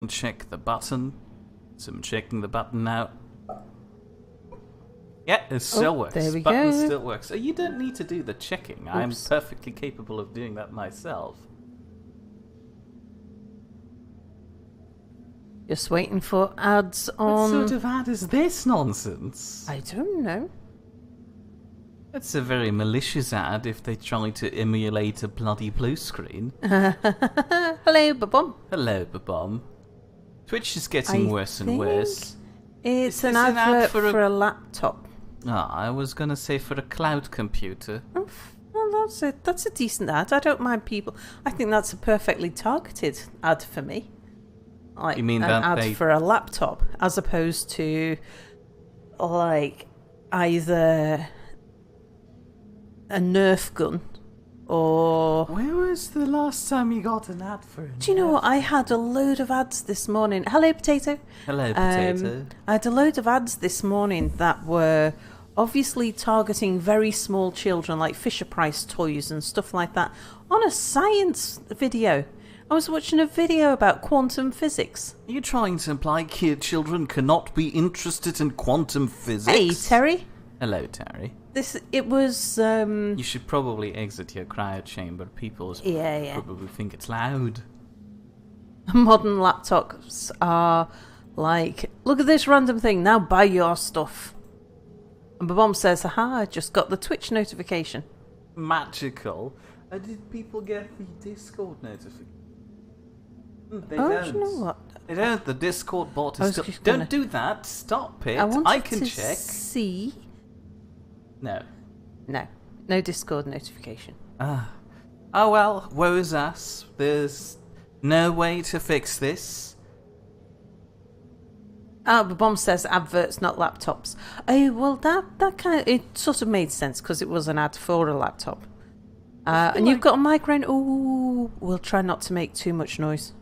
Check the button. So I'm checking the button now. Yeah, it still works. There we Button go. still works. So you don't need to do the checking. Oops. I'm perfectly capable of doing that myself. Just waiting for ads on... What sort of ad is this nonsense? I don't know. It's a very malicious ad if they try to emulate a bloody blue screen. Hello, Babom. Hello, Babom. Twitch is getting worse and worse. It's an this an ad advert for a laptop. Ah, I was gonna say for a cloud computer. Well, that's a decent ad. I don't mind people. I think that's a perfectly targeted ad for me. Like You mean an that ad they- for a laptop, as opposed to like either a Nerf gun or... Where was the last time you got an ad for it? Do you know what? I had a load of ads this morning. Hello, Potato. Hello, Potato. I had a load of ads this morning that were obviously targeting very small children, like Fisher-Price toys and stuff like that, on a science video. I was watching a video about quantum physics. Are you trying to imply children cannot be interested in quantum physics? Hey, Terry. Hello, Terry. It was... You should probably exit your cryo chamber. People Yeah. probably think it's loud. Modern laptops are like, look at this random thing, now buy your stuff. And Babom says, haha, I just got the Twitch notification. Magical. Did people get the Discord notification? They Oh, don't. do you know what? They don't. The Discord bot I is was still... just gonna- Don't do that. Stop it. I wanted can to check. see... No. No Discord notification. Ah. Oh well, woe's us. There's no way to fix this. Oh, Babom says adverts, not laptops. Oh, well, that kind of... It sort of made sense, because it was an ad for a laptop. And you've got a microphone. Ooh, we'll try not to make too much noise.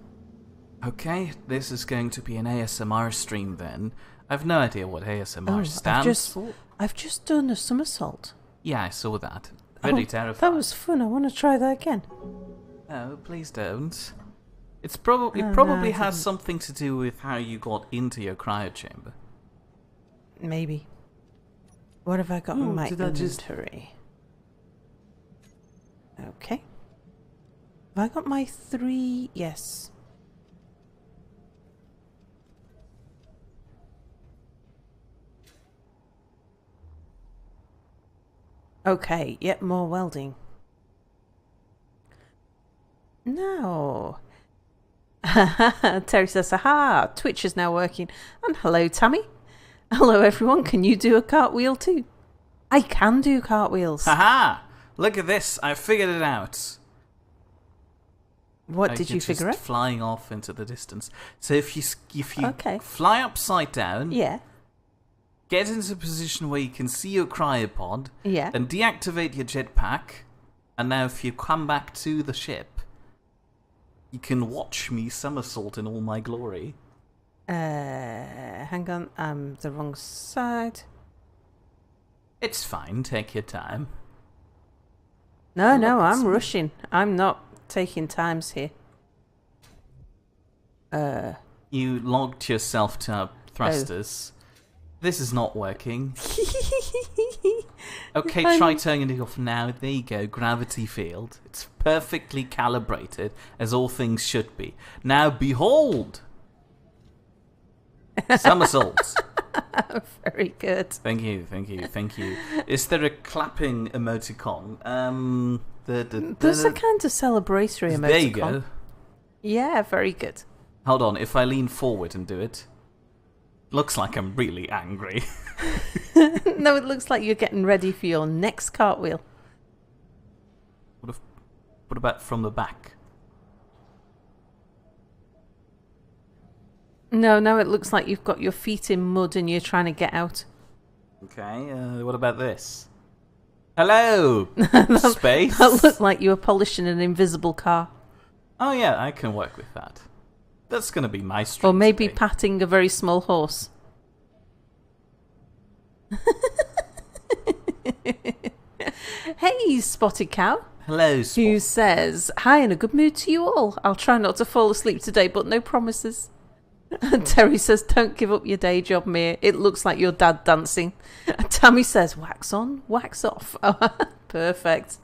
Okay, this is going to be an ASMR stream then. I've no idea what ASMR stands for. I've just done a somersault. Yeah, I saw that. Very terrifying. That was fun. I want to try that again. No, please don't. It probably I has didn't. something to do with how you got into your cryo chamber. Maybe. What have I got in my did I just- inventory? Okay. Have I got my 3? Yes. Okay, yep, more welding. No. Terry says, aha, Twitch is now working. And hello, Tammy. Hello, everyone. Can you do a cartwheel too? I can do cartwheels. Haha! Look at this, I figured it out. What Like did you're you figure just out? flying off into the distance. So if you Okay. fly upside down, Yeah. get into a position where you can see your cryopod, Yeah. then deactivate your jetpack, and now if you come back to the ship, you can watch me somersault in all my glory. Hang on. I'm the wrong side. It's fine, take your time. No, Look, no, it's I'm me. rushing. I'm not taking times here. You logged yourself to thrusters. This is not working. Okay, try turning it off now. There you go, gravity field. It's perfectly calibrated, as all things should be. Now, behold! Somersaults. Very good. Thank you, thank you, thank you. Is there a clapping emoticon? There's a kind of celebratory emoticon. There you go. Yeah, very good. Hold on, if I lean forward and do it. Looks like I'm really angry. No, it looks like you're getting ready for your next cartwheel. What about from the back? No, it looks like you've got your feet in mud and you're trying to get out. Okay, what about this? Hello, space. That looked like you were polishing an invisible car. Oh yeah, I can work with that. That's gonna be my stream Or maybe today. patting a very small horse. Hey, Spotted Cow. Hello, Who Spot. says, hi, in a good mood to you all. I'll try not to fall asleep today, but no promises. And Terry says, don't give up your day job, Mia. It looks like your dad dancing. And Tammy says, wax on, wax off. Perfect.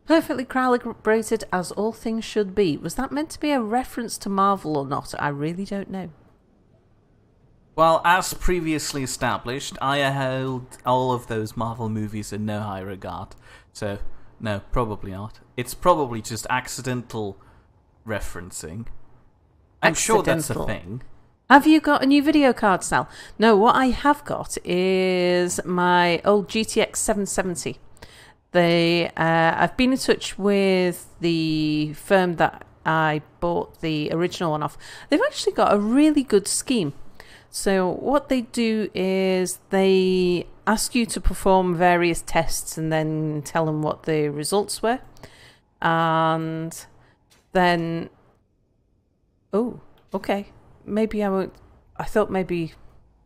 Perfectly calibrated as all things should be. Was that meant to be a reference to Marvel or not? I really don't know. Well, as previously established, I held all of those Marvel movies in no high regard. So, no, probably not. It's probably just accidental referencing. I'm sure that's a thing. Have you got a new video card, Sal? No, what I have got is my old GTX 770. I've been in touch with the firm that I bought the original one off. They've actually got a really good scheme. So what they do is they ask you to perform various tests and then tell them what the results were. And then... Oh, okay. Maybe I won't... I thought maybe...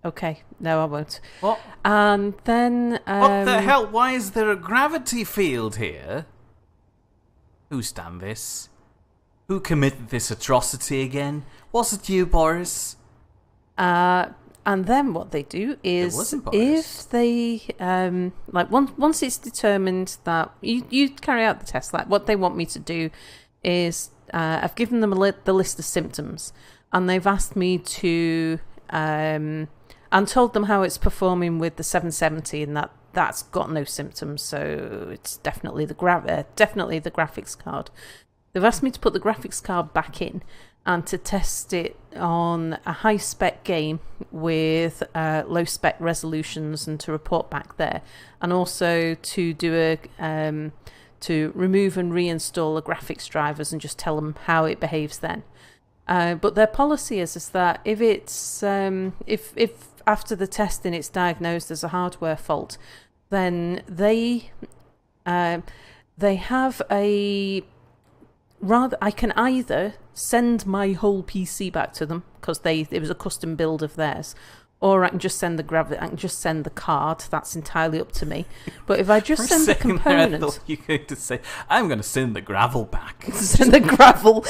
Okay, no, I won't. What? And then... What the hell? Why is there a gravity field here? Who's done this? Who committed this atrocity again? Was it you, Boris? And then what they do is, if they once it's determined that you carry out the test, like what they want me to do is I've given them the list of symptoms, and they've asked me to and told them how it's performing with the 770, and that's got no symptoms, so it's definitely the graphics card. They've asked me to put the graphics card back in and to test it on a high-spec game with low-spec resolutions and to report back there. And also to do to remove and reinstall the graphics drivers and just tell them how it behaves then. But their policy is that if it's if after the testing it's diagnosed as a hardware fault, then they have a... Rather, I can either send my whole PC back to them because it was a custom build of theirs, or I can just send the card. That's entirely up to me. But if I just send the component, I thought you were going to say, "I'm going to send the gravel back." Send the gravel.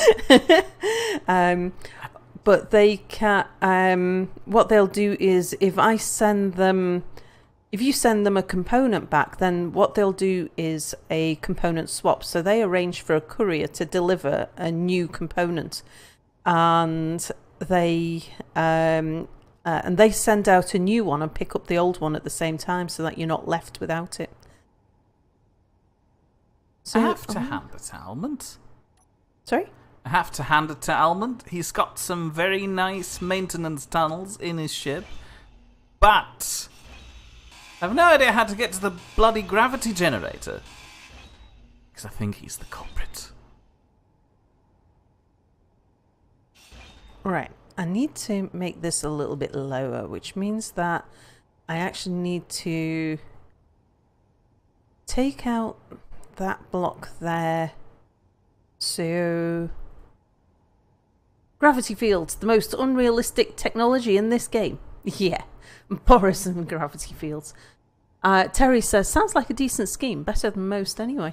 But they can. What they'll do is, if you send them a component back, then what they'll do is a component swap. So they arrange for a courier to deliver a new component, and they send out a new one and pick up the old one at the same time, so that you're not left without it. So I have to hand it to Almond. Sorry? I have to hand it to Almond. He's got some very nice maintenance tunnels in his ship, but I have no idea how to get to the bloody gravity generator. Because I think he's the culprit. Right. I need to make this a little bit lower, which means that I actually need to take out that block there. So... Gravity fields, the most unrealistic technology in this game. Yeah. Boris and gravity fields. Terry says, sounds like a decent scheme, better than most anyway.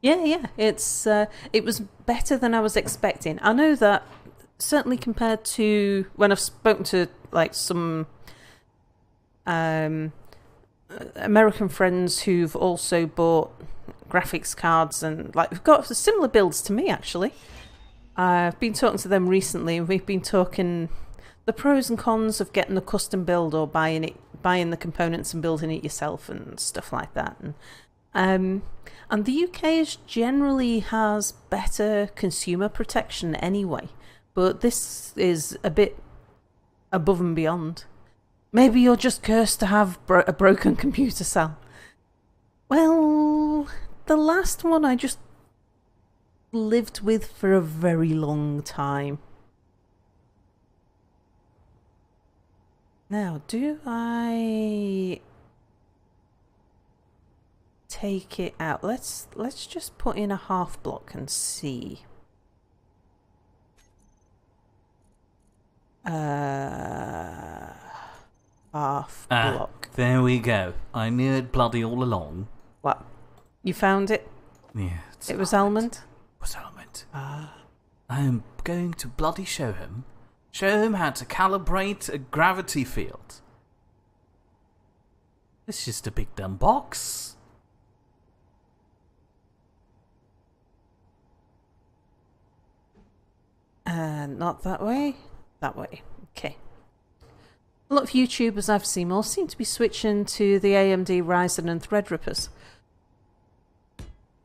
Yeah, it was better than I was expecting. I know that certainly compared to when I've spoken to like some American friends who've also bought graphics cards and like we've got similar builds to me actually. I've been talking to them recently and we've been talking the pros and cons of getting a custom build or buying the components and building it yourself and stuff like that. And the UK generally has better consumer protection anyway, but this is a bit above and beyond. Maybe you're just cursed to have a broken computer, Sal. Well, the last one I just lived with for a very long time. Now, do I take it out? Let's just put in a half block and see. Half block. There we go. I knew it bloody all along. What? You found it? Yeah. It was Almond? It was Almond. I am going to bloody show Show him how to calibrate a gravity field. It's just a big dumb box. Not that way. That way. Okay. A lot of YouTubers I've seen all seem to be switching to the AMD Ryzen and Threadrippers.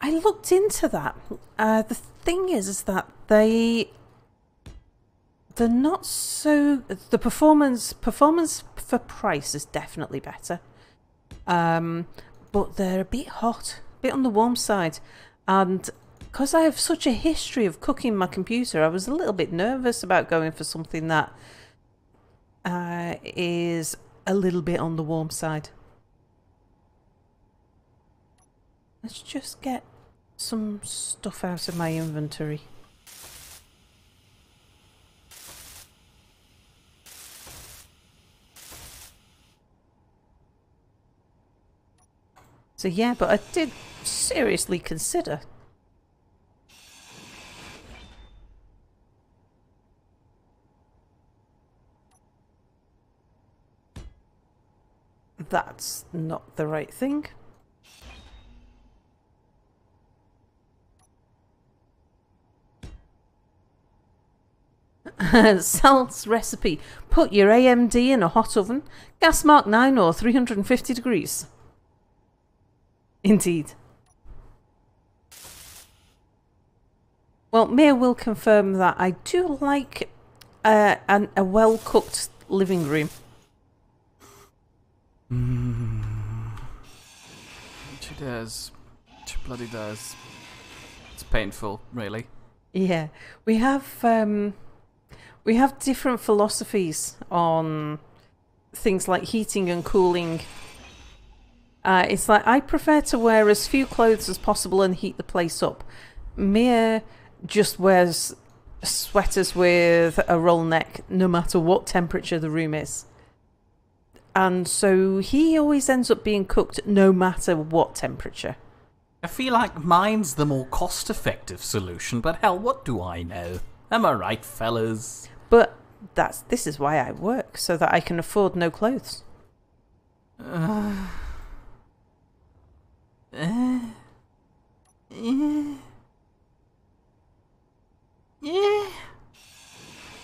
I looked into that. The thing is that they're not so. The performance for price is definitely better, but they're a bit hot, a bit on the warm side, and because I have such a history of cooking my computer, I was a little bit nervous about going for something that is a little bit on the warm side. Let's just get some stuff out of my inventory. So yeah, but I did seriously consider. That's not the right thing. Sal's recipe. Put your AMD in a hot oven, gas mark 9 or 350 degrees. Indeed. Well, Mia will confirm that I do like a well-cooked living room. She does. She bloody does. It's painful, really. Yeah, we have different philosophies on things like heating and cooling. It's like I prefer to wear as few clothes as possible and heat the place up. Mia just wears sweaters with a roll neck no matter what temperature the room is. And so he always ends up being cooked no matter what temperature. I feel like mine's the more cost-effective solution, but hell, what do I know? Am I right, fellas? But this is why I work, so that I can afford no clothes.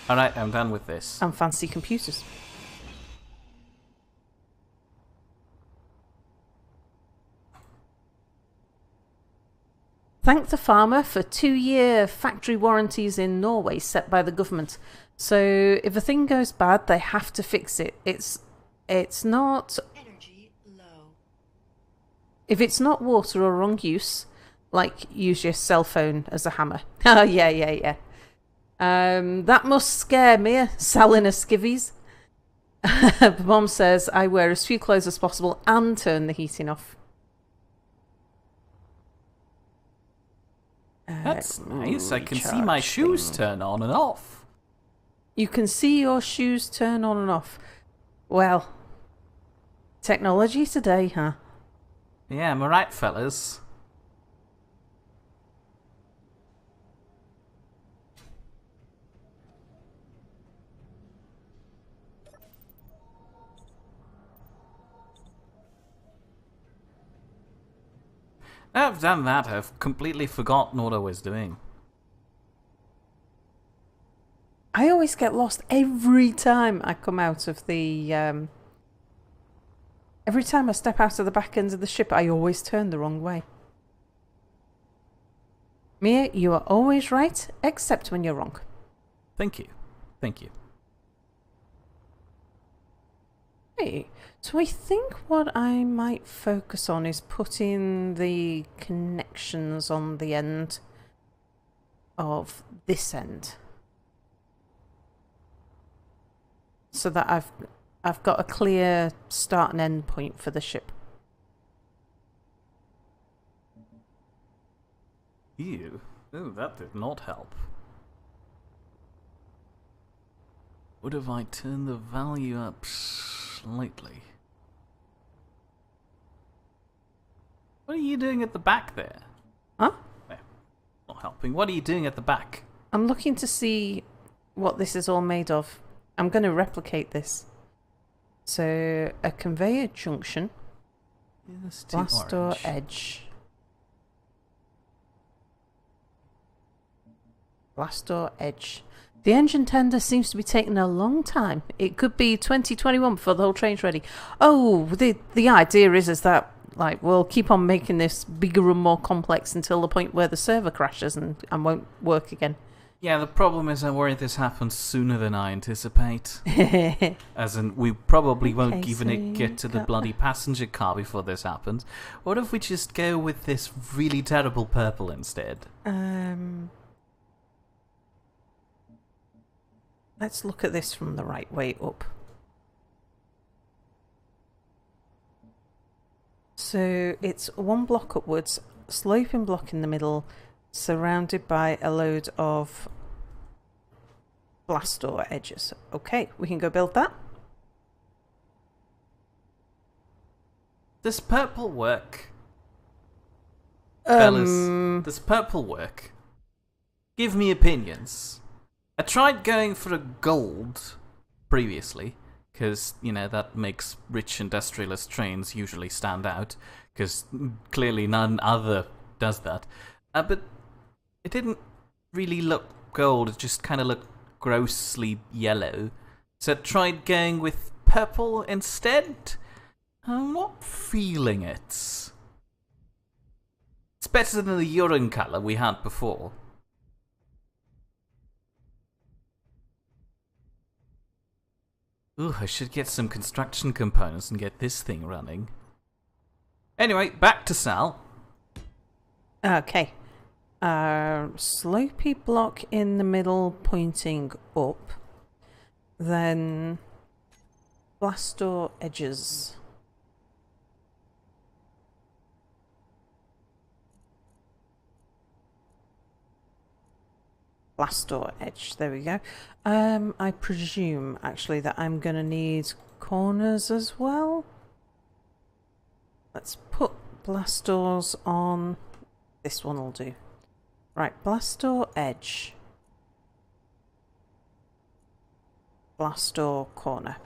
Alright, I'm done with this. And fancy computers. Thank the farmer for 2-year factory warranties in Norway set by the government. So if a thing goes bad, they have to fix it. It's not Energy low. If it's not water or wrong use, like use your cell phone as a hammer. Oh yeah. That must scare me, selling a skivvies. Mom says I wear as few clothes as possible and turn the heating off. That's nice. I can see my shoes turn on and off. You can see your shoes turn on and off. Well, technology today, huh? Yeah, am I right, fellas? I've done that. I've completely forgotten what I was doing. I always get lost every time I come out of the... every time I step out of the back end of the ship, I always turn the wrong way. Mia, you are always right, except when you're wrong. Thank you. Thank you. Hey, so I think what I might focus on is putting the connections on the end of this end. So that I've got a clear start and end point for the ship. Ew. Oh, that did not help. What if I turn the value up slightly? What are you doing at the back there? Huh? Not helping. What are you doing at the back? I'm looking to see what this is all made of. I'm going to replicate this. So, a conveyor junction, glass door edge, glass door edge. The engine tender seems to be taking a long time. It could be 2021 before the whole train's ready. Oh, the idea is that like we'll keep on making this bigger and more complex until the point where the server crashes and won't work again. Yeah, the problem is I worry this happens sooner than I anticipate. As in, we probably won't even get to the bloody passenger car before this happens. What if we just go with this really terrible purple instead? Let's look at this from the right way up. So it's one block upwards, sloping block in the middle, surrounded by a load of glass door edges. Okay, we can go build that. Does purple work? Fellas, does purple work? Give me opinions. I tried going for a gold previously, because, you know, that makes rich industrialist trains usually stand out, because clearly none other does that. But it didn't really look gold, it just kind of looked grossly yellow. So I tried going with purple instead. I'm not feeling it. It's better than the urine colour we had before. Ooh, I should get some construction components and get this thing running. Anyway, back to Sal. Okay. Slopey block in the middle pointing up. Then glass door edges. Glass door edge, there we go. I presume actually that I'm gonna need corners as well. Let's put glass doors on. This one will do. Right, glass door edge. Glass door corner.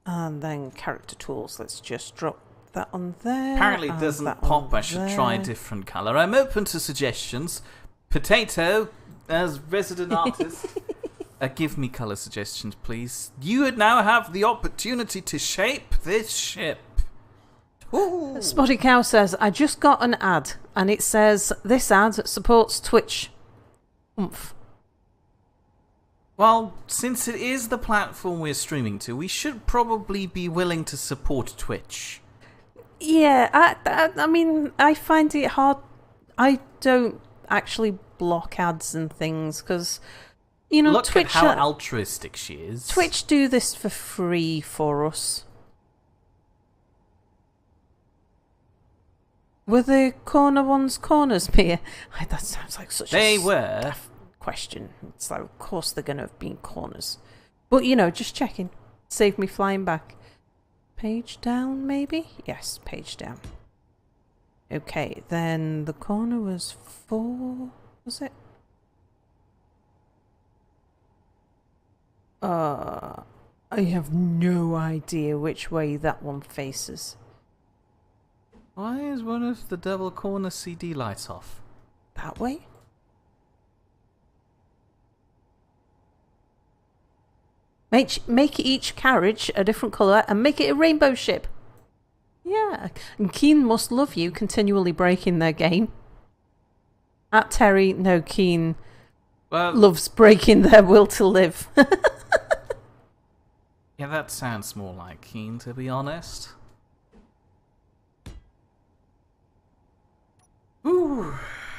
And then character tools. Let's just drop that on there. Apparently it doesn't pop. I should try a different colour. I'm open to suggestions. Potato, as resident artist, give me colour suggestions, please. You would now have the opportunity to shape this ship. Ooh. Spotty Cow says, I just got an ad, and it says, this ad supports Twitch. Oomph. Well, since it is the platform we're streaming to, we should probably be willing to support Twitch. Yeah, I mean, I find it hard. I don't actually block ads and things because, you know, Look Twitch. At how altruistic she is. Twitch do this for free for us. Were the corner ones corners, Mia? That sounds like such a daft question. It's like, of course they're going to have been corners. But, you know, just checking. Save me flying back. Page down, maybe? Yes, page down. Okay, then the corner was 4, was it? I have no idea which way that one faces. Why is one of the double corner CD lights off? That way? Make each carriage a different colour and make it a rainbow ship. Yeah. And Keen must love you continually breaking their game. At Terry, no, Keen loves breaking their will to live. Yeah, that sounds more like Keen, to be honest. Ooh.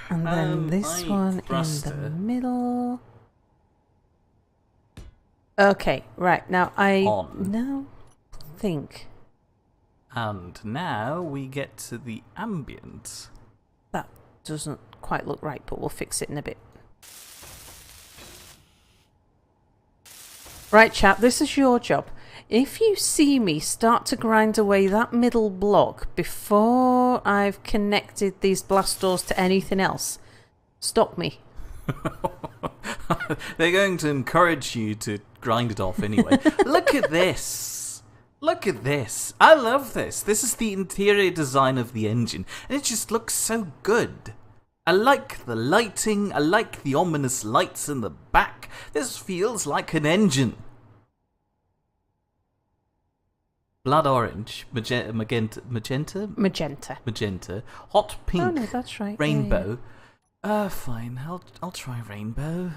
And then this one in the middle. Okay, right. Now I now think. And now we get to the ambient. That doesn't quite look right, but we'll fix it in a bit. Right, chap, this is your job. If you see me start to grind away that middle block before I've connected these blast doors to anything else, Stop me. They're going to encourage you to grind it off anyway. Look at this. Look at this. I love this. This is the interior design of the engine, and it just looks so good. I like the lighting. I like the ominous lights in the back. This feels like an engine. Blood orange, magenta, hot pink, Oh no, that's right. rainbow. Yeah. Fine. I'll try rainbow.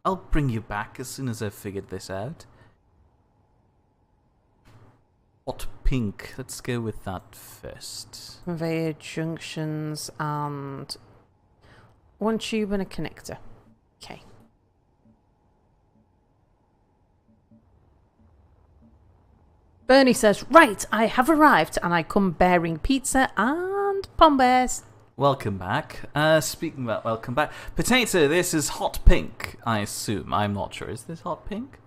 I'll bring you back as soon as I've figured this out. Hot pink. Let's go with that first. Conveyor junctions and one tube and a connector. Okay. Bernie says, right, I have arrived and I come bearing pizza and pom bears. Welcome back. Speaking about welcome back. Potato, this is hot pink, I assume. I'm not sure. Is this hot pink?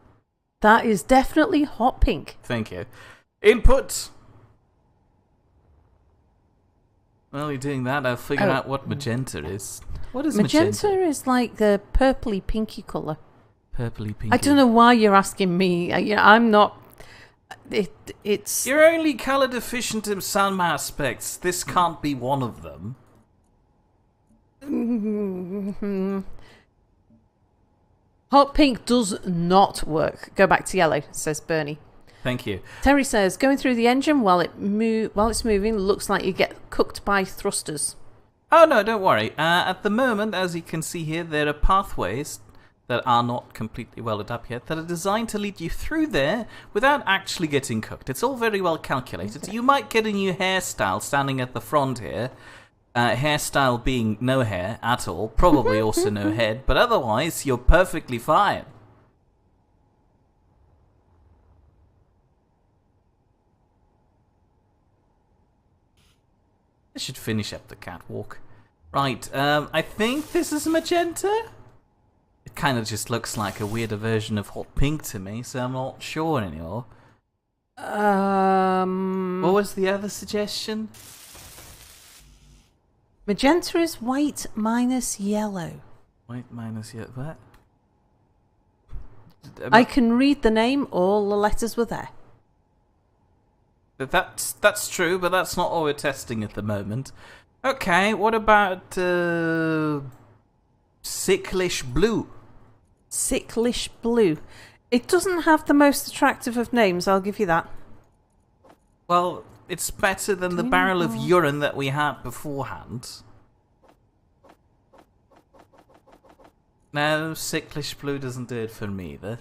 That is definitely hot pink. Thank you. Input. While you're doing that, I'll figure out what magenta is. What is magenta? Magenta is like the purpley pinky colour. Purpley pinky. I don't know why you're asking me. I'm not... It's... You're only colour deficient in some aspects. This can't be one of them. Hot pink does not work. Go back to yellow, says Bernie. Thank you. Terry says, going through the engine while it's moving looks like you get cooked by thrusters. Oh no, don't worry. At the moment, as you can see here, there are pathways that are not completely welded up yet that are designed to lead you through there without actually getting cooked. It's all very well calculated. Okay. You might get a new hairstyle standing at the front here. Hairstyle being no hair at all, probably also no head, but otherwise you're perfectly fine. I should finish up the catwalk. Right, I think this is magenta? It kind of just looks like a weirder version of hot pink to me, so I'm not sure anymore. What was the other suggestion? Magenta is white minus yellow. White minus yellow, what? I can read the name, all the letters were there. That's true, but that's not all we're testing at the moment. Okay, what about sicklish blue? Sicklish blue. It doesn't have the most attractive of names, I'll give you that. Well, it's better than the barrel of urine that we had beforehand. No, sicklish blue doesn't do it for me either.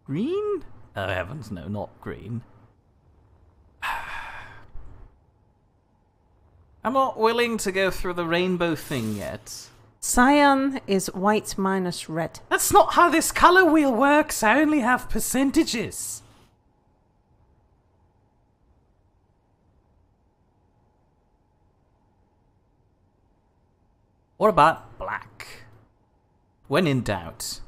Green? Oh heavens, no, not green. I'm not willing to go through the rainbow thing yet. Cyan is white minus red. That's not how this colour wheel works. I only have percentages. What about black? When in doubt.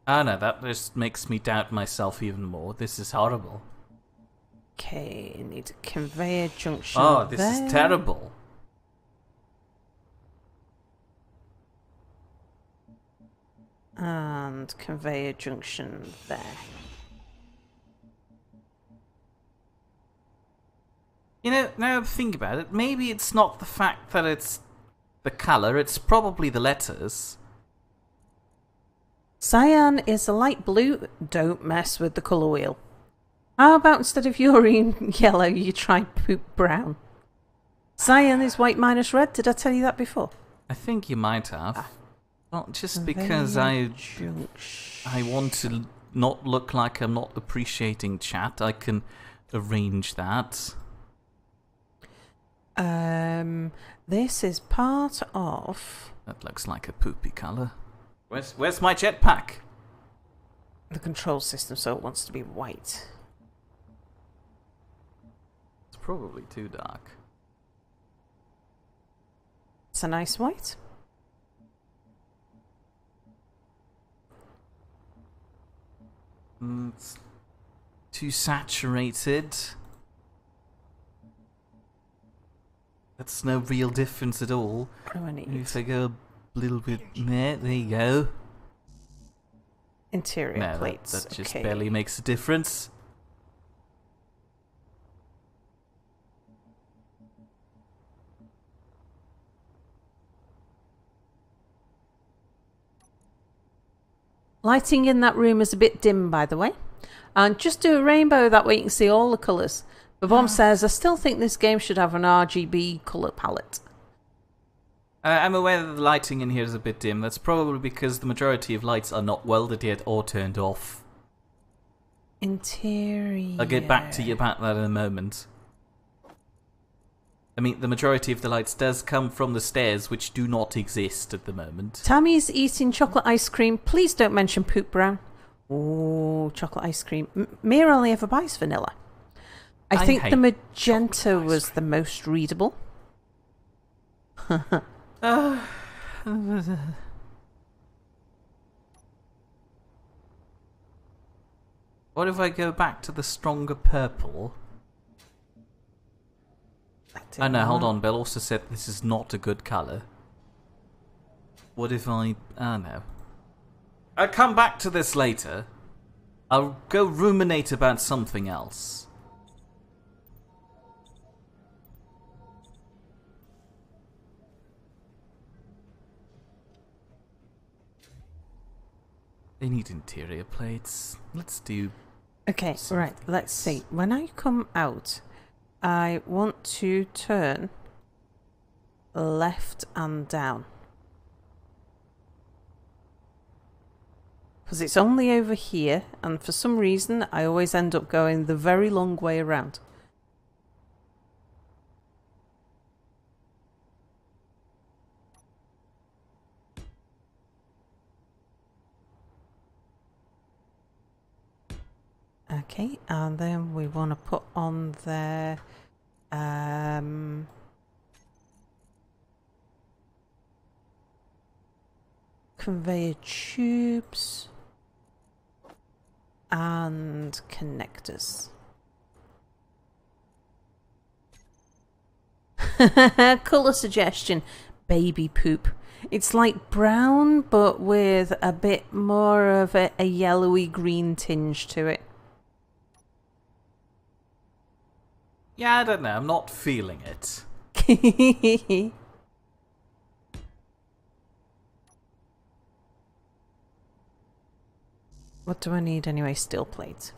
Oh no, that just makes me doubt myself even more. This is horrible. Okay, need a conveyor junction. Oh, this is terrible. And conveyor junction there. You know, now think about it, maybe it's not the fact that it's the colour, it's probably the letters. Cyan is a light blue. Don't mess with the colour wheel. How about instead of urine yellow, you try poop brown? Cyan is white minus red. Did I tell you that before? I think you might have. Well, just because I want to not look like I'm not appreciating chat, I can arrange that. This is part of... That looks like a poopy colour. Where's my jetpack? The control system, so it wants to be white. It's probably too dark. It's a nice white. It's too saturated. That's no real difference at all. If I go a little bit there you go. Interior plates. That just barely makes a difference. Lighting in that room is a bit dim, by the way. And just do a rainbow, that way you can see all the colours. But Bomb says, I still think this game should have an RGB colour palette. I'm aware that the lighting in here is a bit dim. That's probably because the majority of lights are not welded yet or turned off. Interior. I'll get back to you about that in a moment. I mean, the majority of the lights does come from the stairs, which do not exist at the moment. Tammy's eating chocolate ice cream. Please don't mention Poop Brown. Oh, chocolate ice cream. Mia only ever buys vanilla. I think the magenta was the most readable. What if I go back to the stronger purple? Oh no, hold on. Bill also said this is not a good colour. What if I... oh no. I'll come back to this later. I'll go ruminate about something else. They need interior plates. Let's do... okay, right, let's see. When I come out, I want to turn left and down. Because it's only over here, and for some reason, I always end up going the very long way around. Okay, and then we want to put on there conveyor tubes and connectors. Colour suggestion, baby poop. It's like brown but with a bit more of a yellowy green tinge to it. Yeah, I don't know. I'm not feeling it. What do I need anyway? Steel plates.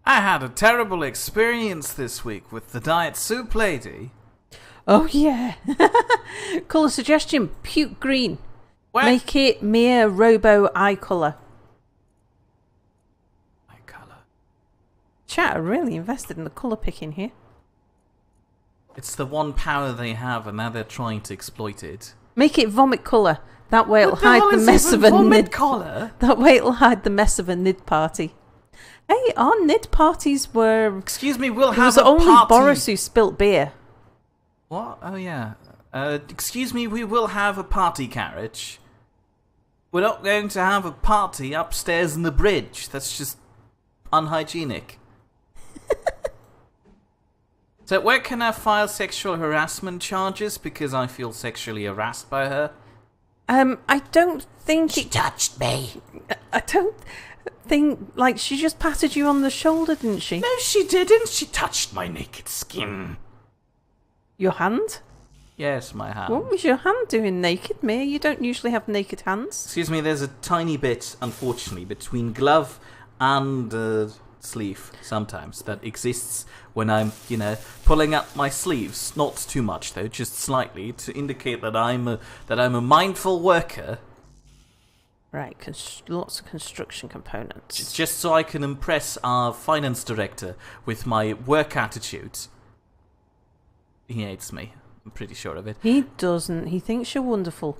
I had a terrible experience this week with the diet soup lady. Oh yeah. Colour suggestion, puke green. What? Make it mere robo eye colour. Eye colour. Chat are really invested in the colour picking here. It's the one power they have and now they're trying to exploit it. Make it vomit colour. That way it'll What the hide hell the is mess even of a vomit Nidd. colour? That way it'll hide the mess of a Nidd party. Hey, our Nidd parties were... Excuse me, we'll It have was a only party. Boris who spilt beer. What? Oh yeah. Excuse me, we will have a party carriage. We're not going to have a party upstairs in the bridge. That's just unhygienic. So where can I file sexual harassment charges because I feel sexually harassed by her? I don't think... She touched me. I don't think... Like, she just patted you on the shoulder, didn't she? No, she didn't. She touched my naked skin. Your hand? Yes, my hand. What was your hand doing naked, Mia? You don't usually have naked hands. Excuse me, there's a tiny bit, unfortunately, between glove and sleeve sometimes that exists when I'm, you know, pulling up my sleeves. Not too much though, just slightly to indicate that I'm a mindful worker. Right, lots of construction components. It's just so I can impress our finance director with my work attitude. He hates me. I'm pretty sure of it. He doesn't. He thinks you're wonderful.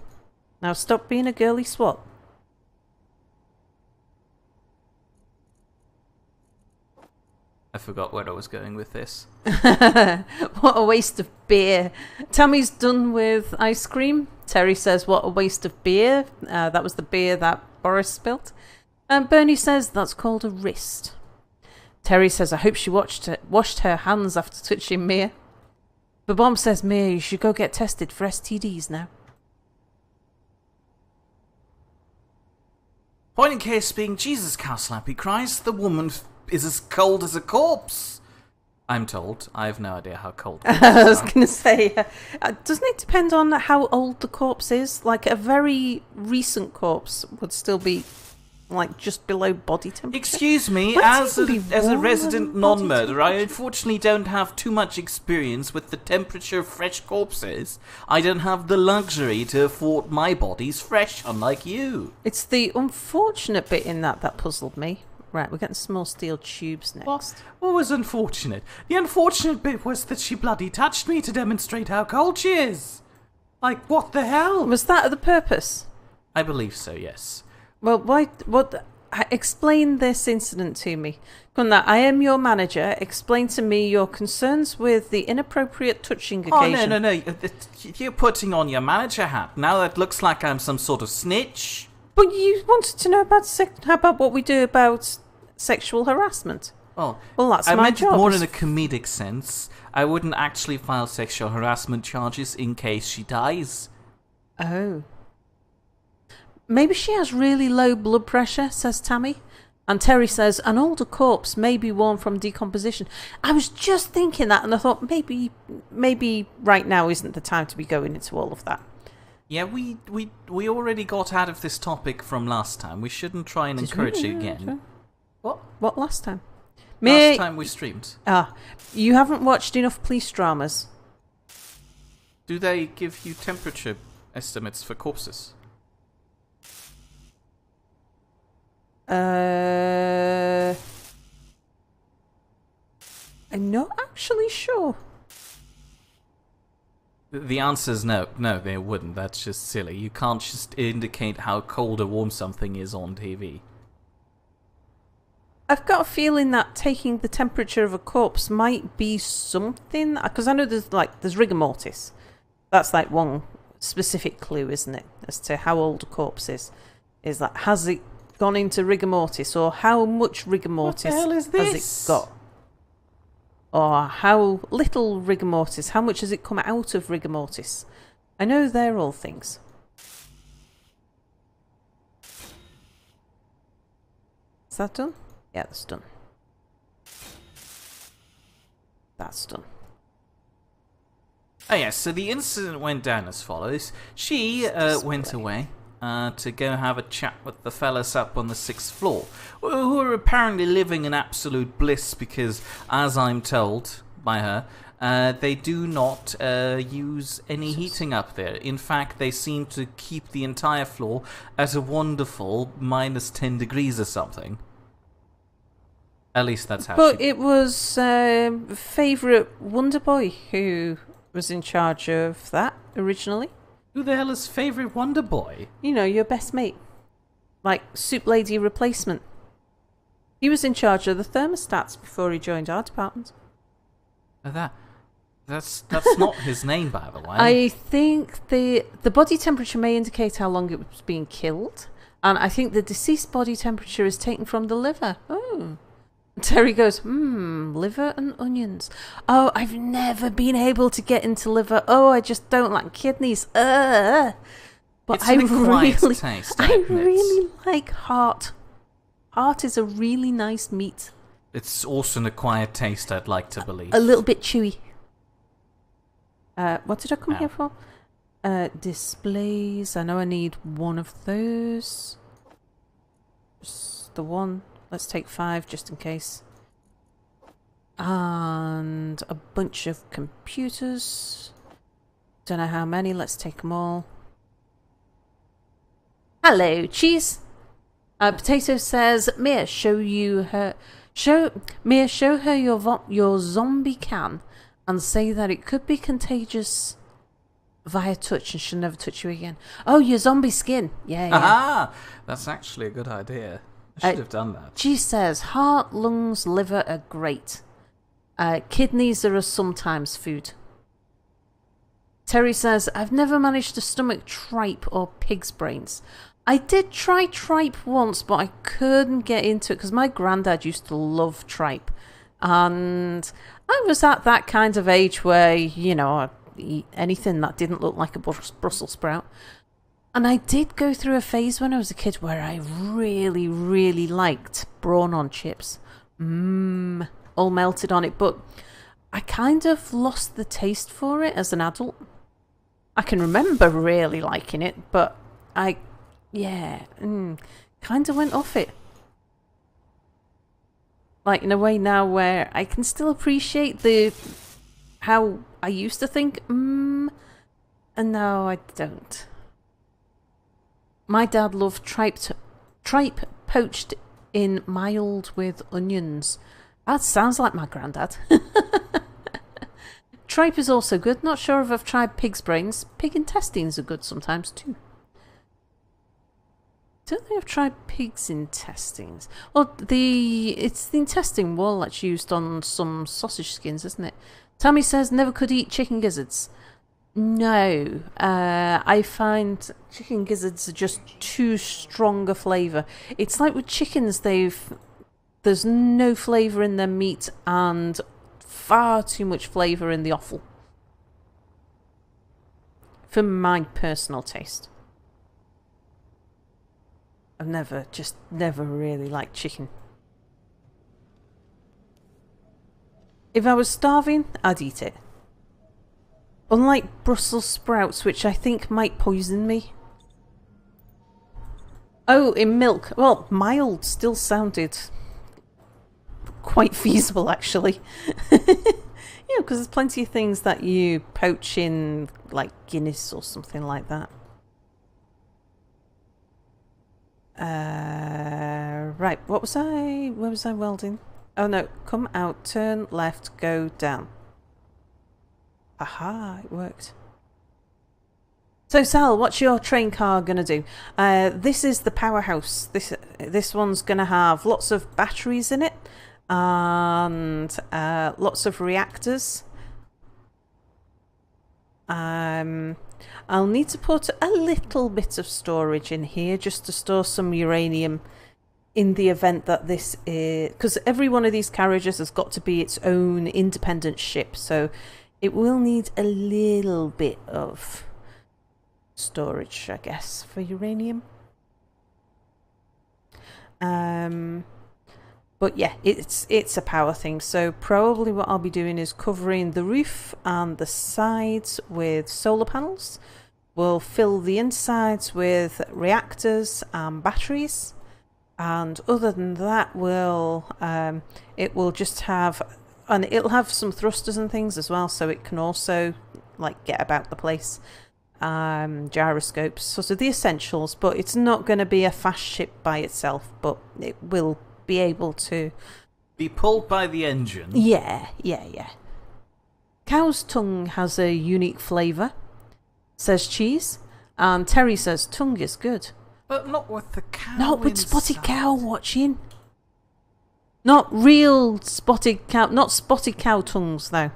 Now stop being a girly swat. I forgot where I was going with this. What a waste of beer. Tammy's done with ice cream. Terry says, what a waste of beer. That was the beer that Boris spilt. And Bernie says, that's called a wrist. Terry says, I hope she washed her hands after touching Mia. The bomb says, Mia, you should go get tested for STDs now. Point in case being Jesus Cowslap, he cries, the woman is as cold as a corpse. I'm told. I have no idea how cold corpses I was are. going to say, doesn't it depend on how old the corpse is? Like a very recent corpse would still be like just below body temperature. Excuse me, Why as does it a be warmer resident than non-murderer, body I unfortunately don't have too much experience with the temperature of fresh corpses. I don't have the luxury to afford my bodies fresh, unlike you. It's the unfortunate bit in that puzzled me. Right, we're getting small steel tubes next. What was unfortunate? The unfortunate bit was that she bloody touched me to demonstrate how cold she is. Like, what the hell? Was that the purpose? I believe so, yes. Well, why? What? Explain this incident to me. Gunnar, I am your manager. Explain to me your concerns with the inappropriate touching occasion. Oh, no. You're putting on your manager hat. Now that looks like I'm some sort of snitch. But you wanted to know about how about what we do about sexual harassment? Well, That's I my meant job. it more in a comedic sense. I wouldn't actually file sexual harassment charges in case she dies. Oh. Maybe she has really low blood pressure, says Tammy. And Terry says, an older corpse may be worn from decomposition. I was just thinking that, and I thought maybe right now isn't the time to be going into all of that. Yeah, we already got out of this topic from last time. We shouldn't try and encourage it again. What last time? Last time we streamed. You haven't watched enough police dramas. Do they give you temperature estimates for corpses? I'm not actually sure. The answer is no. No, they wouldn't. That's just silly. You can't just indicate how cold or warm something is on TV. I've got a feeling that taking the temperature of a corpse might be something, because I know there's rigor mortis. That's like one specific clue, isn't it, as to how old a corpse is? Is that has it gone into rigor mortis, or how much rigor mortis What the hell is has this? it got? Or how little rigor mortis, how much has it come out of rigor mortis? I know they're all things. Is that done? Yeah, that's done. That's done. Oh yes, so the incident went down as follows. She went away to go have a chat with the fellas up on the 6th floor, who are apparently living in absolute bliss because, as I'm told by her, they do not use any heating up there. In fact, they seem to keep the entire floor at a wonderful minus 10 degrees or something. At least that's how But she... it was favourite Wonder Boy who was in charge of that originally. Who the hell is favourite Wonder Boy? You know, your best mate. Like Soup Lady replacement. He was in charge of the thermostats before he joined our department. That's not his name, by the way. I think the body temperature may indicate how long it was being killed. And I think the deceased body temperature is taken from the liver. Oh. Terry goes, liver and onions. Oh, I've never been able to get into liver. Oh, I just don't like kidneys. But It's an acquired really, taste, I admit. really like heart. Heart is a really nice meat. It's also an acquired taste, I'd like to believe. A little bit chewy. What did I come Ow. here for? Displays. I know I need one of those. Just the one. Let's take 5 just in case. And a bunch of computers. Don't know how many. Let's take them all. Hello, cheese. Potato says, Mia, show her your zombie can and say that it could be contagious. via touch and she'll never touch you again. Oh, your zombie skin. Yeah. Aha! That's actually a good idea. I should have done that. She says, heart, lungs, liver are great. Kidneys are a sometimes food. Terry says, I've never managed to stomach tripe or pig's brains. I did try tripe once, but I couldn't get into it because my granddad used to love tripe. And I was at that kind of age where, I'd eat anything that didn't look like a Brussels sprout. And I did go through a phase when I was a kid where I really, really liked brawn on chips. All melted on it. But I kind of lost the taste for it as an adult. I can remember really liking it, but kind of went off it. Like, in a way now where I can still appreciate how I used to think, and now I don't. My dad loved tripe poached in mild with onions. That sounds like my granddad. Tripe is also good. Not sure if I've tried pig's brains. Pig intestines are good sometimes too. Don't think I've tried pig's intestines. Well, it's the intestine wall that's used on some sausage skins, isn't it? Tammy says never could eat chicken gizzards. No, I find chicken gizzards are just too strong a flavour. It's like with chickens, there's no flavour in their meat and far too much flavour in the offal. For my personal taste. I've never really liked chicken. If I was starving, I'd eat it. Unlike Brussels sprouts, which I think might poison me. Oh, in milk. Well, mild still sounded quite feasible, actually. Because there's plenty of things that you poach in, like Guinness or something like that. Right, where was I welding? Oh no, come out, turn left, go down. Aha, it worked. So Sal, what's your train car gonna do? This is the powerhouse. This one's gonna have lots of batteries in it and lots of reactors. I'll need to put a little bit of storage in here just to store some uranium in the event that this is... Because every one of these carriages has got to be its own independent ship, so it will need a little bit of storage, I guess, for uranium. But yeah, it's a power thing, so probably what I'll be doing is covering the roof and the sides with solar panels. We'll fill the insides with reactors and batteries, and other than that, it will just have, and it'll have some thrusters and things as well, so it can also like get about the place. Gyroscopes, so the essentials, but it's not going to be a fast ship by itself, but it will be able to be pulled by the engine. Yeah. Cow's tongue has a unique flavour, says Cheese, and Terry says tongue is good. But not with the cow. Not with spotted cow watching. Not real spotted cow, not spotted cow tongues though.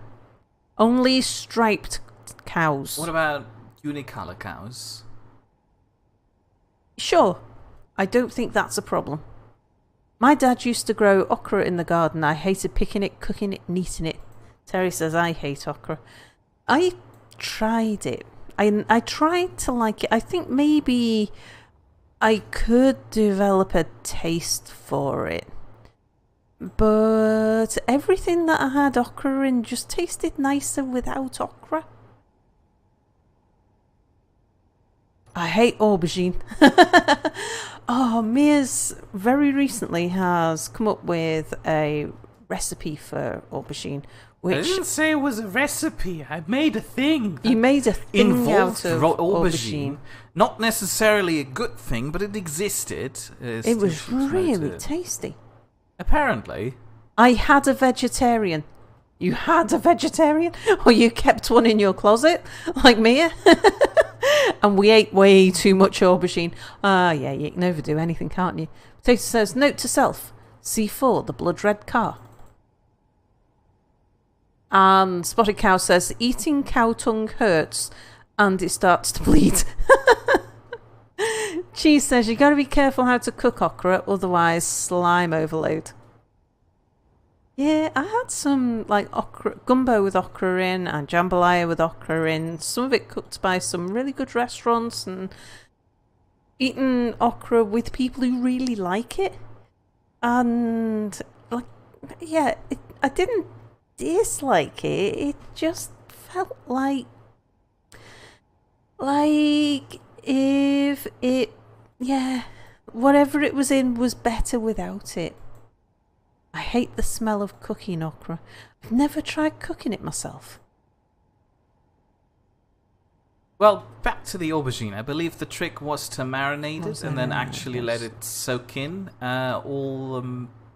Only striped cows. What about unicolor cows? Sure. I don't think that's a problem. My dad used to grow okra in the garden. I hated picking it, cooking it, and eating it. Terry says I hate okra. I tried it. I tried to like it. I think maybe I could develop a taste for it. But everything that I had okra in just tasted nicer without okra. I hate aubergine. Oh, Mia's very recently has come up with a recipe for aubergine. Which I didn't say it was a recipe. I made a thing. You made a thing out of aubergine. Not necessarily a good thing, but it existed. It was really tasty. Apparently. I had a vegetarian. You had a vegetarian? Or you kept one in your closet, like Mia? And we ate way too much aubergine. Ah, yeah, you can overdo anything, can't you? Potato says, note to self, C4, the blood red car. And Spotted Cow says, eating cow tongue hurts and it starts to bleed. Cheese says, you got to be careful how to cook okra, otherwise slime overload. Yeah, I had some like okra, gumbo with okra in and jambalaya with okra in. Some of it cooked by some really good restaurants, and eaten okra with people who really like it. And like, yeah, I didn't dislike it. It just felt like if it, yeah, whatever it was in was better without it. I hate the smell of cooking okra. I've never tried cooking it myself. Well, back to the aubergine. I believe the trick was to marinate it and then actually let it soak in all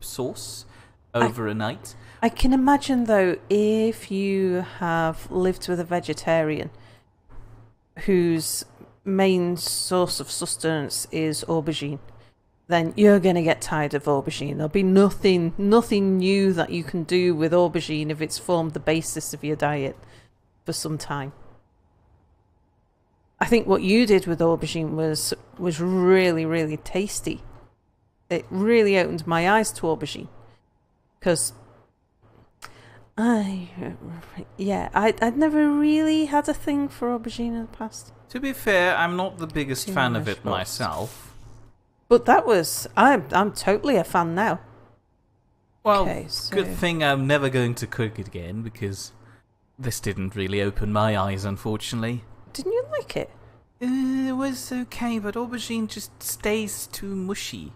sauce over a night. I can imagine, though, if you have lived with a vegetarian whose main source of sustenance is aubergine, then you're going to get tired of aubergine. There'll be nothing new that you can do with aubergine if it's formed the basis of your diet for some time. I think what you did with aubergine was really, really tasty. It really opened my eyes to aubergine. Because I'd never really had a thing for aubergine in the past. To be fair, I'm not the biggest fan of it myself. But that was... I'm totally a fan now. Well, okay, so... good thing I'm never going to cook it again, because this didn't really open my eyes, unfortunately. Didn't you like it? It was okay, but aubergine just stays too mushy.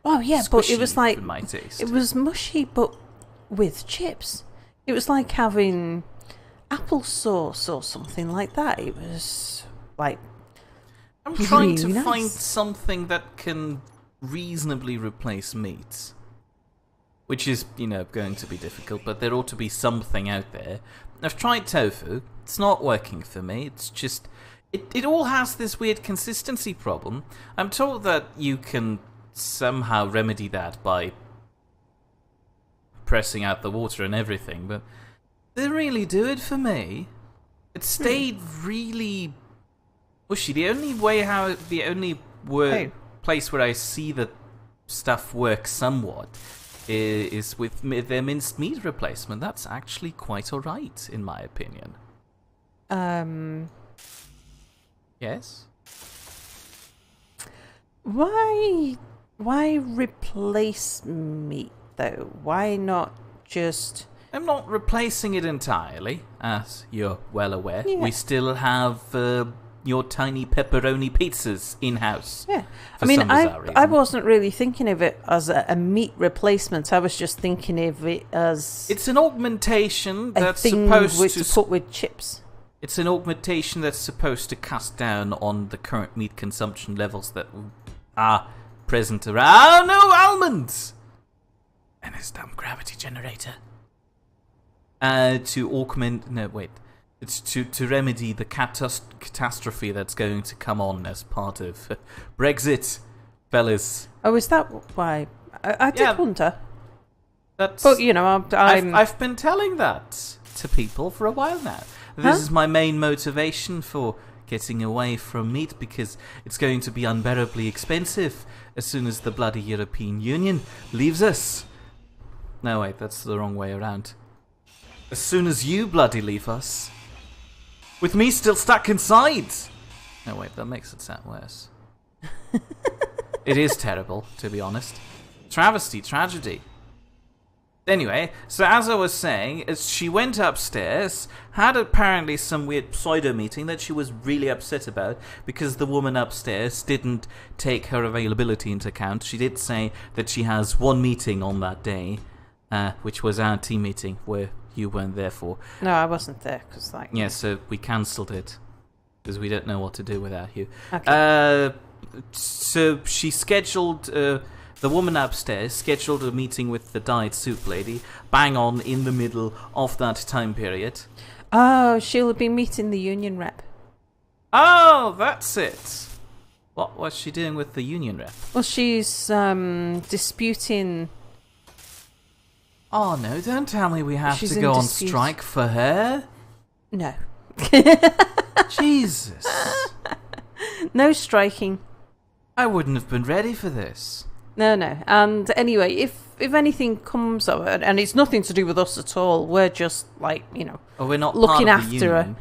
Oh, yeah, but it was like... for my taste. It was mushy, but with chips. It was like having applesauce or something like that. It was like... I'm trying really to nice. find something that can reasonably replace meat. Which is, going to be difficult, but there ought to be something out there. I've tried tofu. It's not working for me. It's just... It all has this weird consistency problem. I'm told that you can somehow remedy that by pressing out the water and everything, but they didn't really do it for me. It stayed really mushy. The only place where I see that stuff works somewhat is with their minced meat replacement. That's actually quite alright, in my opinion. Yes? Why replace meat, though? Why not just... I'm not replacing it entirely, as you're well aware. Yeah. We still have your tiny pepperoni pizzas in-house. Yeah. For some bizarre reason. I wasn't really thinking of it as a meat replacement. I was just thinking of it as... It's an augmentation that's thing supposed to put with chips. It's an augmentation that's supposed to cut down on the current meat consumption levels that are present around... Oh no, almonds! And his dumb gravity generator. To augment... No, wait. It's to remedy the catastrophe that's going to come on as part of Brexit, fellas. Oh, is that why? I did wonder. That's, but, I've been telling that to people for a while now. This is my main motivation for getting away from meat, because it's going to be unbearably expensive as soon as the bloody European Union leaves us. No, wait, that's the wrong way around. As soon as you bloody leave us. With me still stuck inside. No, wait, that makes it sound worse. It is terrible, to be honest. Travesty, tragedy. Anyway, so as I was saying, she went upstairs, had apparently some weird pseudo-meeting that she was really upset about because the woman upstairs didn't take her availability into account. She did say that she has one meeting on that day, which was our team meeting, where you weren't there for. No, I wasn't there, because Yeah, so we cancelled it, because we don't know what to do without you. Okay. So she scheduled... the woman upstairs scheduled a meeting with the dyed soup lady, bang on in the middle of that time period. Oh, she'll have been meeting the union rep. Oh, that's it. What was she doing with the union rep? Well, she's disputing... Oh no, don't tell me we have She's to go in on dispute. strike for her. No. Jesus. No striking. I wouldn't have been ready for this. No. And anyway, if anything comes of it, and it's nothing to do with us at all, we're just like, Oh, we're not looking part of the after union.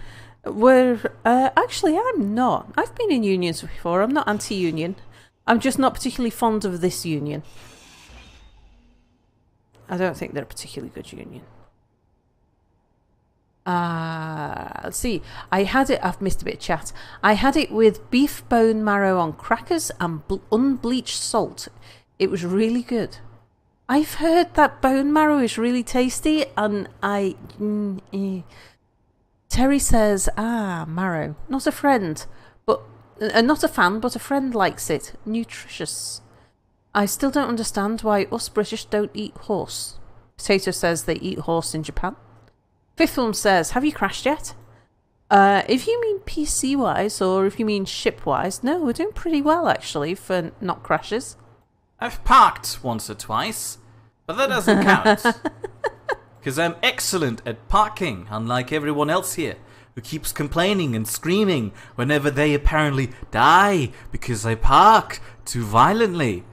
her. We're actually, I'm not. I've been in unions before. I'm not anti-union. I'm just not particularly fond of this union. I don't think they're a particularly good union. Let's see. I had it. I've missed a bit of chat. I had it with beef bone marrow on crackers and unbleached salt. It was really good. I've heard that bone marrow is really tasty, and Terry says, marrow. Not a friend, but not a fan, but a friend likes it. Nutritious. I still don't understand why us British don't eat horse. Potato says they eat horse in Japan. Fifth Film says, have you crashed yet? If you mean PC-wise, or if you mean ship-wise, no, we're doing pretty well, actually, for not crashes. I've parked once or twice, but that doesn't count. Because I'm excellent at parking, unlike everyone else here, who keeps complaining and screaming whenever they apparently die because I park too violently.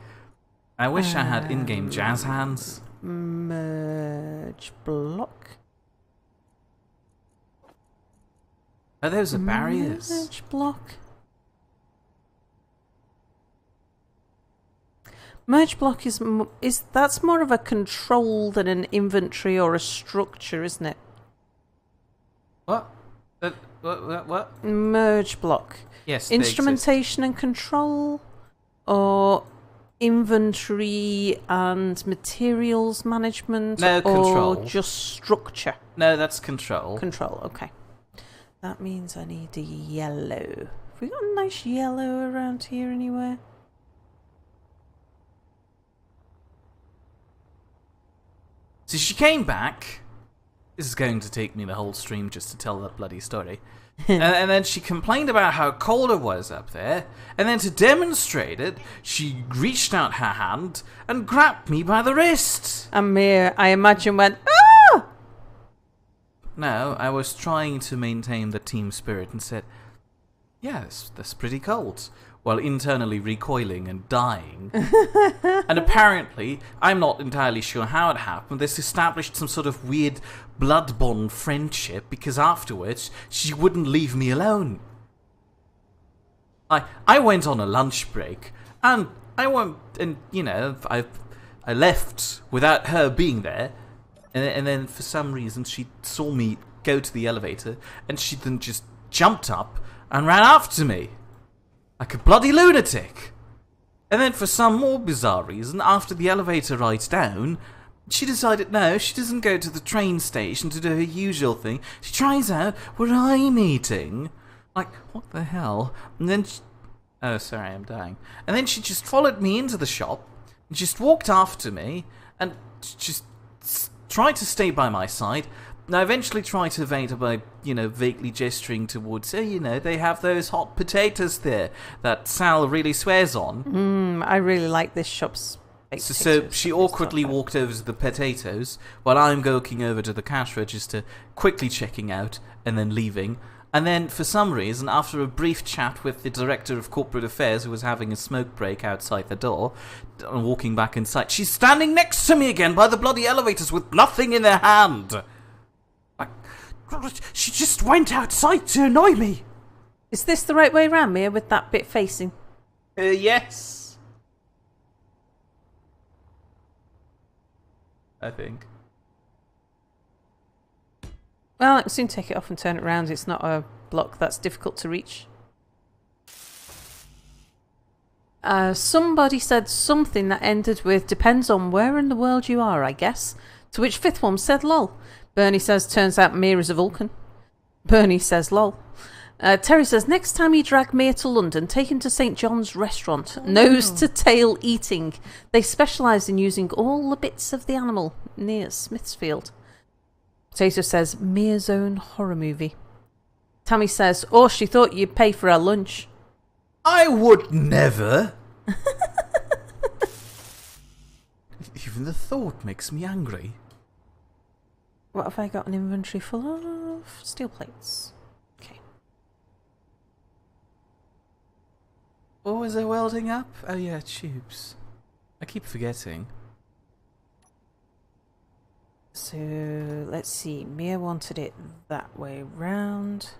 I wish I had in-game jazz hands. Merge block. Oh, those are barriers. Merge block. Merge block is that's more of a control than an inventory or a structure, isn't it? What? What? Merge block. Yes, Instrumentation and control, or inventory and materials management, No, or control. just structure. No, that's control. Control. Okay. That means I need a yellow. Have we got a nice yellow around here anywhere? So she came back. This is going to take me the whole stream just to tell that bloody story. and then she complained about how cold it was up there. And then to demonstrate it, she reached out her hand and grabbed me by the wrist. Amir, I imagine, went, ah! No, I was trying to maintain the team spirit and said, yes, that's pretty cold, while internally recoiling and dying. And apparently, I'm not entirely sure how it happened, this established some sort of weird blood bond friendship, because afterwards, she wouldn't leave me alone. I went on a lunch break, and I left without her being there, and then for some reason, she saw me go to the elevator, and she then just jumped up and ran after me. Like a bloody lunatic. And then for some more bizarre reason, after the elevator ride's down, she decided no, she doesn't go to the train station to do her usual thing. She tries out where I'm eating. Like, what the hell? And then oh, sorry, I'm dying. And then she just followed me into the shop, and just walked after me, and just tried to stay by my side. And I eventually tried to evade her by, vaguely gesturing towards, they have those hot potatoes there that Sal really swears on. I really like this shop's baked So potatoes. she awkwardly walked over to the potatoes, while I'm walking over to the cash register, quickly checking out, and then leaving. And then, for some reason, after a brief chat with the Director of Corporate Affairs, who was having a smoke break outside the door, and walking back inside, she's standing next to me again by the bloody elevators with nothing in her hand. She just went outside to annoy me. Is this the right way round, Mia, with that bit facing? Yes. I think. Well, I can soon take it off and turn it round. It's not a block that's difficult to reach. Somebody said something that ended with, depends on where in the world you are, I guess. To which Fifth One said, lol. Bernie says, turns out Mira's a Vulcan. Bernie says, lol. Terry says, next time you drag Mia to London, take him to St. John's restaurant. Nose to tail eating. They specialise in using all the bits of the animal near Smithsfield. Potato says, Mia's own horror movie. Tammy says, oh, she thought you'd pay for her lunch. I would never. Even the thought makes me angry. What have I got an inventory full of? Steel plates. Okay. What was I welding up? Oh yeah, tubes. I keep forgetting. So, let's see. Mia wanted it that way round.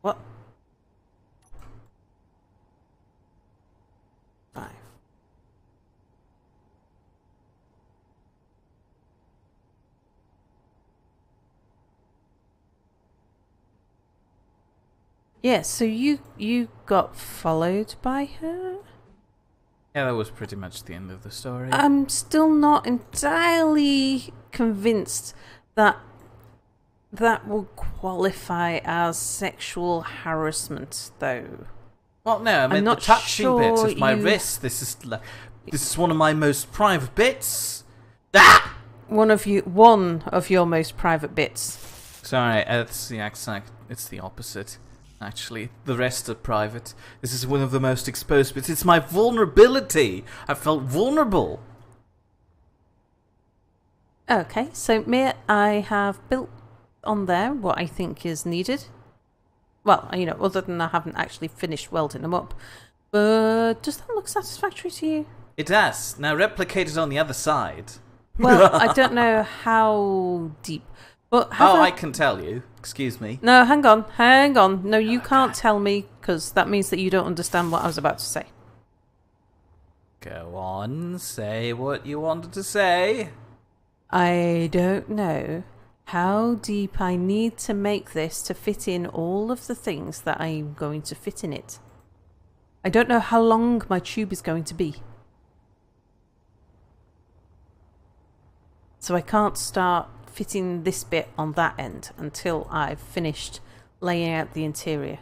What? 5. Yeah, so you got followed by her? Yeah, that was pretty much the end of the story. I'm still not entirely convinced that that will qualify as sexual harassment, though. Well, no, I mean the touching bit of my wrist. This is one of my most private bits. Ah! One of your most private bits. Sorry, it's the exact. It's the opposite. Actually, the rest are private. This is one of the most exposed bits. It's my vulnerability. I felt vulnerable. Okay, so Mia, I have built on there what I think is needed. Well, you know, other than I haven't actually finished welding them up. But does that look satisfactory to you? It does. Now replicate it on the other side. Well, I don't know how deep. But I can tell you. Excuse me. No, hang on. No, you can't tell me, because that means that you don't understand what I was about to say. Go on, say what you wanted to say. I don't know how deep I need to make this to fit in all of the things that I'm going to fit in it. I don't know how long my tube is going to be. So I can't start fitting this bit on that end until I've finished laying out the interior.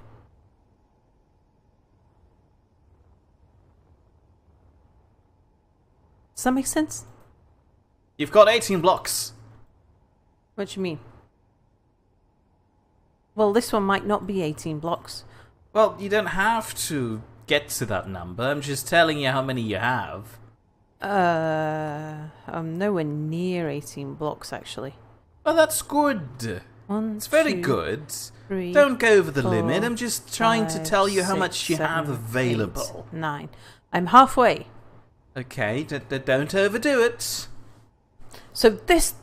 Does that make sense? You've got 18 blocks. What do you mean? Well, this one might not be 18 blocks. Well, you don't have to get to that number. I'm just telling you how many you have. I'm nowhere near 18 blocks, actually. Well, that's good. It's very good. 3, Don't go over the 4, limit. I'm just trying to 5, tell you how 6, much you 7, have available. 8, 9. I'm halfway. Okay, don't overdo it. So this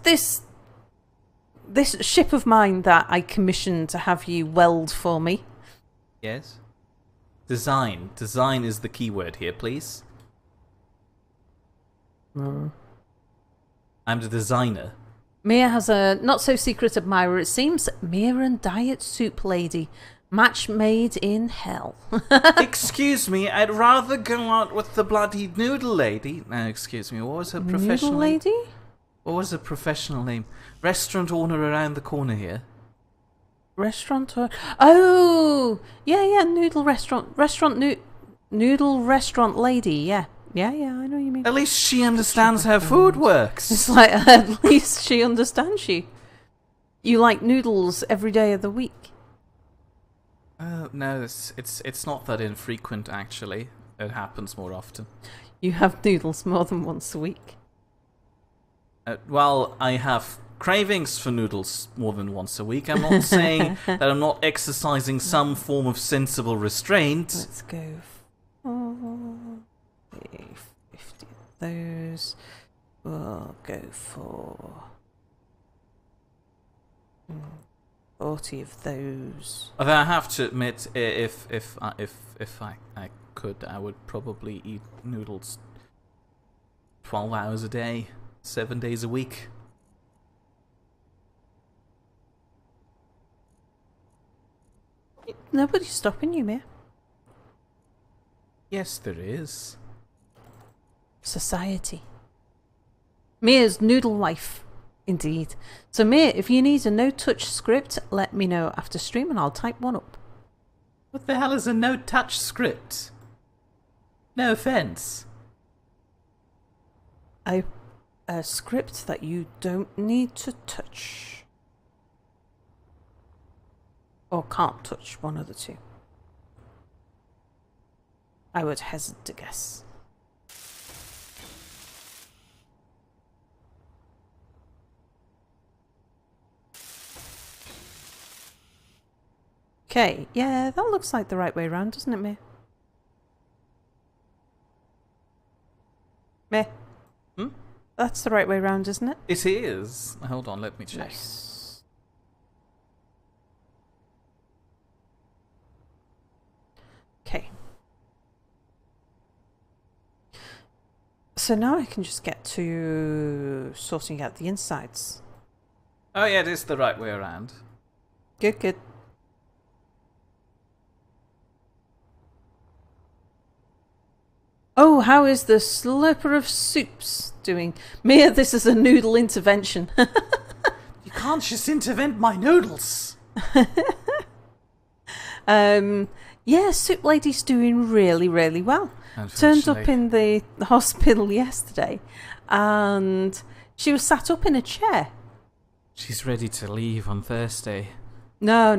ship of mine that I commissioned to have you weld for me. Yes. Design. Design is the key word here, please. I'm the designer. Mia has a not-so-secret admirer, it seems. Mia and Diet Soup Lady. Match made in hell. Excuse me, I'd rather go out with the bloody Noodle Lady. No, excuse me, what was her professional Noodle name? Lady? What was her professional name? Restaurant owner around the corner here. Restaurant or... Oh! Yeah, noodle restaurant. Noodle restaurant lady, yeah. Yeah, I know what you mean. At least she understands how food works. It's like, at least she understands you. You like noodles every day of the week. No, it's not that infrequent, actually. It happens more often. You have noodles more than once a week. Well, I have cravings for noodles more than once a week. I'm not saying that I'm not exercising some form of sensible restraint. Let's go 50 of those. We'll go for 40 of those. Although I have to admit, if I could, I would probably eat noodles 12 hours a day, 7 days a week. Nobody's stopping you, Mia. Yes, there is. Society. Mia's noodle life. Indeed. So Mia, if you need a no-touch script, let me know after stream and I'll type one up. What the hell is a no-touch script? No offense. A script that you don't need to touch. Or can't touch, one of the two. I would hesitate to guess. Okay, yeah, that looks like the right way around, doesn't it, Meh? Meh? Hmm? That's the right way around, isn't it? It is. Hold on, let me check. Nice. Okay. So now I can just get to sorting out the insides. Oh yeah, it is the right way around. Good, good. Oh, how is the slurper of soups doing? Mia, this is a noodle intervention. You can't just intervent my noodles. Yeah, Soup Lady's doing really, really well. Turned up in the hospital yesterday and she was sat up in a chair. She's ready to leave on Thursday. No.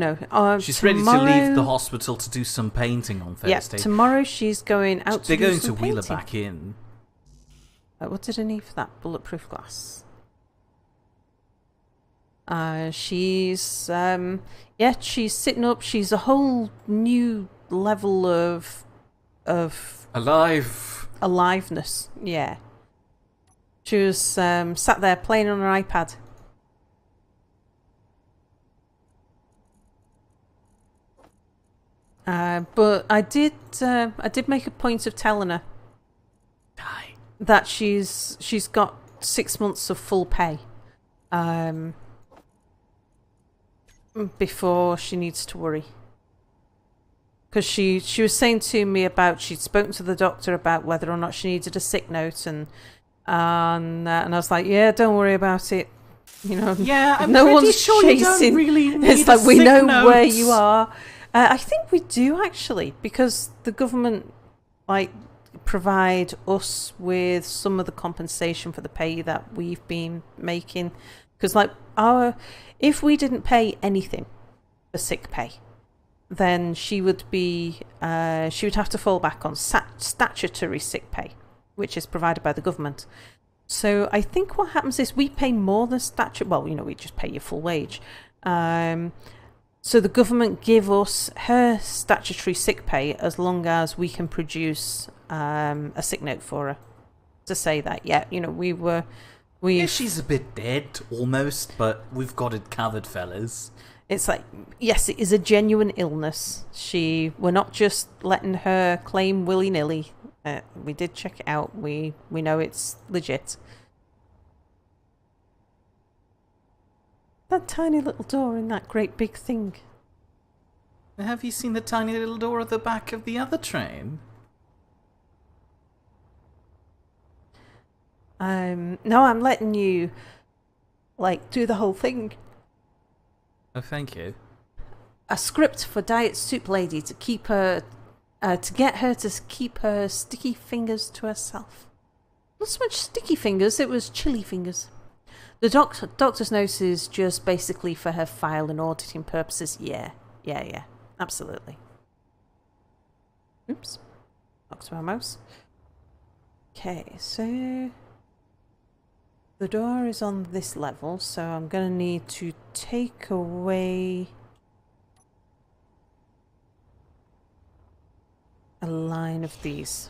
She's ready to leave the hospital to do some painting on Thursday. Yeah, tomorrow she's going out They're to do going to some wheel her painting. back in. What did I need for that? Bulletproof glass. She's sitting up. She's a whole new level of aliveness. Yeah. She was sat there playing on her iPad. But I did make a point of telling her that she's got 6 months of full pay before she needs to worry. Because she was saying to me about she'd spoken to the doctor about whether or not she needed a sick note, and I was like, yeah, don't worry about it. You know, Yeah, I'm no pretty one's sure chasing. you don't really need It's a like we sick know note. where you are. I think we do actually, because the government provide us with some of the compensation for the pay that we've been making. Because if we didn't pay anything for sick pay, then she would have to fall back on statutory sick pay, which is provided by the government. So I think what happens is we pay more than statutory. Well, we just pay your full wage. So the government give us her statutory sick pay as long as we can produce a sick note for her to say that, yeah, Yeah, she's a bit dead, almost, but we've got it covered, fellas. It's like, yes, it is a genuine illness. We're not just letting her claim willy-nilly. We did check it out. We know it's legit. That tiny little door in that great big thing. Have you seen the tiny little door at the back of the other train? No, I'm letting you, do the whole thing. Oh, thank you. A script for Diet Soup Lady to keep her, to get her to keep her sticky fingers to herself. Not so much sticky fingers, it was chilly fingers. The doctor's note is just basically for her file and auditing purposes. Yeah, absolutely. Oops, knocked my mouse. Okay, so the door is on this level, so I'm going to need to take away a line of these.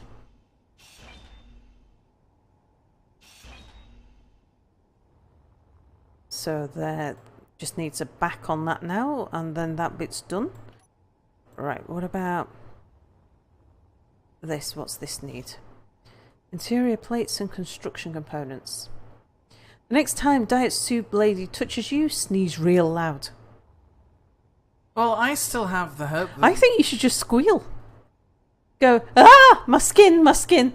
So there just needs a back on that now, and then that bit's done. Right, what about this? What's this need? Interior plates and construction components. The next time Diet Soup Lady touches you, sneeze real loud. Well, I still have the hope that... I think you should just squeal. Go, ah, my skin, my skin.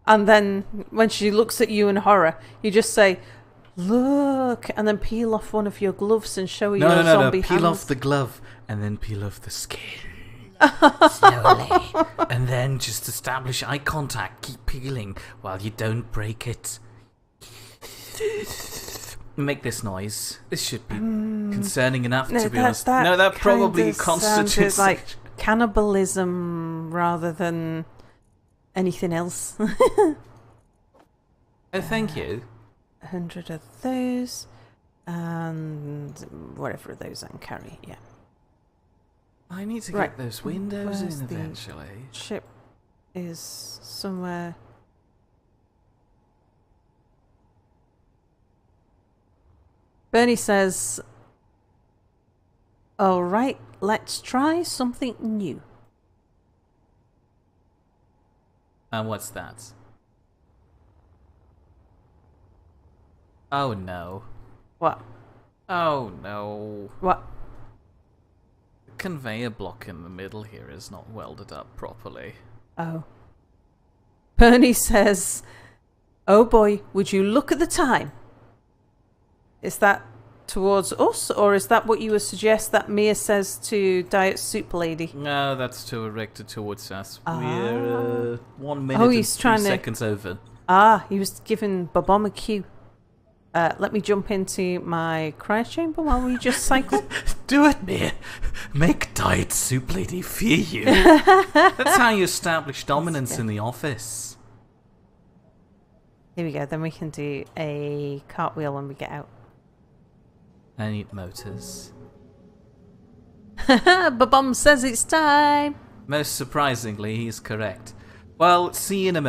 And then when she looks at you in horror, you just say, look, and then peel off one of your gloves and show her your zombie hands. Peel off the glove and then peel off the skin. Slowly. And then just establish eye contact. Keep peeling while you don't break it. Make this noise. This should be concerning enough, to be honest. No, that probably constitutes like cannibalism rather than anything else. Oh, thank you. 100 of those, and whatever of those I can carry, yeah. I need to Right. get those windows Where's in the eventually. ship is somewhere. Bernie says, all right, let's try something new. And what's that? Oh no. What? Oh no. What? The conveyor block in the middle here is not welded up properly. Oh. Bernie says, oh boy, would you look at the time? Is that towards us, or is that what you would suggest that Mia says to Diet Soup Lady? No, that's directed towards us. We're 1 minute Oh, and he's 3 trying to- seconds over. Ah, he was giving Bobom a cue. Let me jump into my cryo chamber while we just cycle. Do it, Mia. Make Diet Soup Lady fear you. That's how you establish dominance in the office. Here we go, then we can do a cartwheel when we get out. I need motors. Bobom says it's time. Most surprisingly, he's correct. Well, see you in a moment.